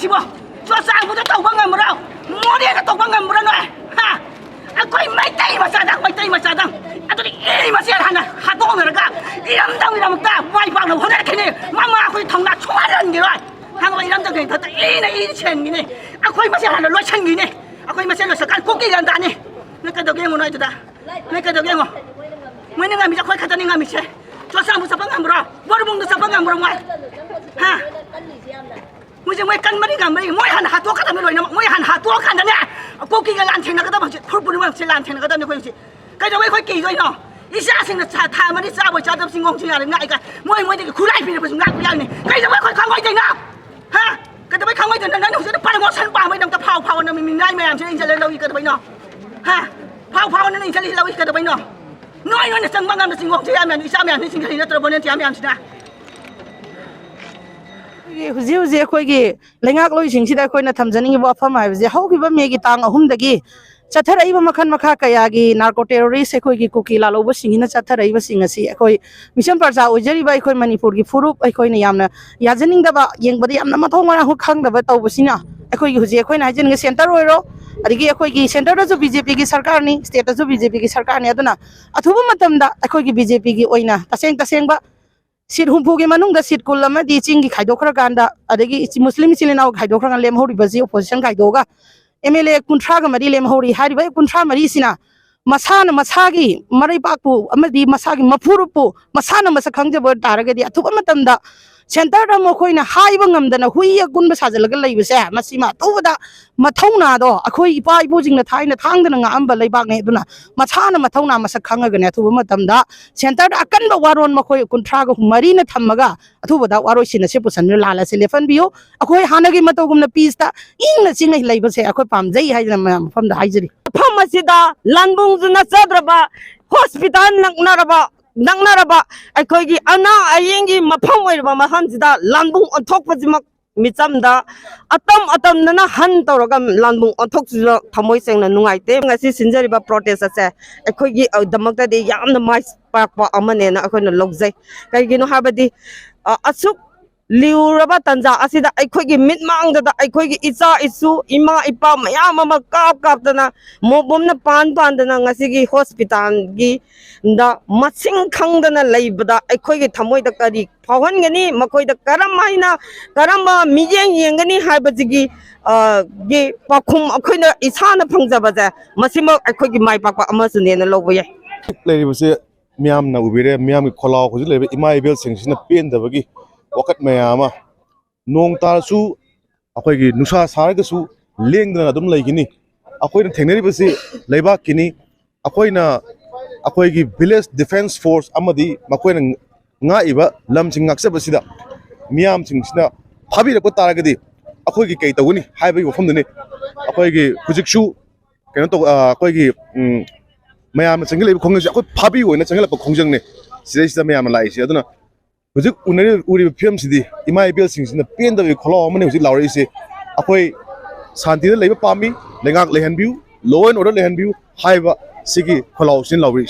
sibo cho sang bu tàu băng ngầm rồi mua đi cái tàu băng ngầm rồi ha coi mấy tay mà sa đăng tôi đi mà xe hàng hà to rồi cả iram ta vai vào nó hết cái này mà coi thằng nào xóa lên gì rồi hàng vậy iram cái thật này chen gì này coi mà xe hàng nó chen gì này coi mà xe nó sạc cố cái gì này nó cái đầu game nói cho ta nó cái đầu game mấy người mình coi khát người mình xe cho sang bu sa băng ngầm rồi bao bông sa băng ngầm rồi ngoài ha mỗi giờ mỗi căn mấy cái mỗi hàng hà to cái đó mới rồi mỗi hàng hà to cái đó nè cố cái làm thế nào cái đó mà thôi bữa nay sẽ làm thế nào cái đó mới gì cái đó mớiค่อยกี่rồi nóอีซ่าสิ่งนั้นทำมาที่ซ่าบ่ชอบสิ่งงงสิ่งอะไรง่ายกันมวยที่คุยไปเนี่ยเป็นง่ายกูยังนี่ใครจะไปค่อยข้างไว้ใจนะฮะก็จะไปข้างไว้ใจนั้นหนูจะไปงอฉันป่าไม่ต้องจะเผานั่นมีง่ายไหมอ่ะฉันเองจะเล่นเราอีกก็จะไปเนาะฮะเผานั่นเองจะเล่นเราอีกก็จะไปเนาะน้อยเนี่ยสังบางงานสิ่งงงสิ่งอะไรอีซ่าเนี่ยสิ่งที่นั่นตัวบนเนี่ยที่อะไรสินะเจ้าคุยกี่เลี้ยงกลอยสิ่งที่ได้คุยน่ะทำจริงว่าฟ้าหมายว่าเขาคิดว่ามีกี่ตังหุ่มตะกี้จัดทารายมาขันมาข้ากายากีนาร์โคเทอร์ริสคุยกี่คุกกี้ลาโลบสิงห์น่ะจัดทารายสิงห์สิคุยมิชชั่นปัจจัยอุจจารีไปคุยมันิปุรกีฟูรุปคุยเนี่ยยามน่ะยาจนิงดับยังบดียามน่ะมาท้องว่าหุกขังดับตัวบุษณะคุยกี่หุ่นคุยน่ะจนิงเซ็นเตอร์ไว้รออะไรกี่คุยกี่เซ็นเตอร์ก็จะ BJP की सरकारนี่สเตทก็จะ BJP की सरकारนี่อะตัวน่ะอัฐุบมาทำด่าคุยกี่ BJP कीโอยน่ะตาเซงบะสิทธิ์หุ่มพูกีมันนุ่งแต่สิทธิ์กุลละมันดีจริงกี่ขายดอกครากันด่าอะไรกี่มุสลิมสิเลนเอาขายดอกครากันเลี้ยมหัวริบซี opposition ขายดอกะMLA คุณทรากันมาดีเลยมาหอรีหายไปคุณทรามาดีสินะมาซานมาซากีมาได้ปากปูอเมดีมาซากีมาพูรุปูมาซานมาสักครั้งจะเบิดตาระกันดีทุกคนมาตั้งด่าเซ็นเตอร์เรามาคุยนะหายบังงำดันนะคุยกุนภาษาจะเลิกเลยไปเสียมาสิมาตัวด่ามาท่องนาดอคุยป้ายพูดจริงนะไทยนะทางดันงามบัลเลยบางเนี่ยดูนะมาซานมาท่องนามาสักครั้งกันเนี่ยทุกคนมาตั้งด่าเซ็นเตอร์อากันบอกวารอนมาคุยคุณทราก็มารีนะทำมากะทุกคนด่าวารอนสินะเชื่อผู้สันนิลาละเซเลฟันบิโอคุยฮานากิมาตัวกุมนะปีสตาอิงนะจริงเลยไปเสียคุยปั๊มใจให้นะมาปั๊มได้ให้จริงพม่าสิดาลันบุงจุนสัตระบะฮอสพิทอลนักนาระบะไอ้คนที่อันน่ะไอ้ยังกี่มาพังไว้ระบะมาหันสิดาลันบุงอันทอกปัจจุบันมิจำดาอัตมนั่นน่ะหันตัวกันลันบุงอันทอกสิดาทำไมเสียงนั้นนุ่งไอเต้งั้นสิสินเจริบะ protest เสไอ้คนที่ดมักแต่ดียามน่ะไม่ปากว่าอามันเนี่ยนะไอ้คนนั้นลงใจไอ้กี่นู้นหาบดีอสุกลิวระบะตันจ่าอาศิดาไอ้คนที่มิดมังแต่ไอ้คนที่อิซ่าอิสุอิมาอิปามยามามากราบแต่นะโมบมน่ะปานแต่นะงั้นสิกี่ hospital กี่ด่ามาสิงขังแต่นะเลยบดาไอ้คนที่ทำไว้ตะการีพอวันกันนี่มาคุยตะการามายนะการามามีเยังกันนี่หายไปสิกี่กี่ปากคุมไอ้คนที่อิซ่าน่ะพังจะบะจ้ะมาสิมาไอ้คนที่ไม่ปากว่าอามาสุนีน่ะโลกไปยังเลยบุษมียามน่ะอุบิเหตุมียามมีคนเราคนที่เลยอิมาอิเบลสิ่งที่น่ะเปลี่ยนแต่ว่ากี่วักไม่อามาโนงตาสู้อาคุยกี่นุชาสารก็สู้เลี้ยงกันนะดุมเลยกินี่อาคุยนั่นเทคนิคบุษเลยบ้ากินี่อาคุยกี่ village defense force อามาดีมาคุยนั่งง่ายบ้าลำชิงงักเสบุษดามียามชิงสินะพาบีเราก็ตาระกันดีอาคุยกี่เกยตัวนี่หายไปอยู่ฝั่งนี้อาคุยกี่ผู้จิกชูกันนั่นตัวอาคุยกี่ไม่ยามชิงเลยคงจะอาคุยพาบีอยู่นะชิงเลยคงจังเนี่ยสิไม่ยามอะไรสิอะตัวน่ะผู้จิกอุณนี่อุริเพียมสิดีอิมาเอเบลสิ่งนั้นเปลี่ยนตัวขลุ่มมันเนี่ยผู้จิกเหล่านี้สิอาคุยสันติเลยแบบปามีเลยงักเลยฮันบิว law and orderเลยฮันบิวหายไปสิกี่ขลุ่มสิ่งเหล่านี้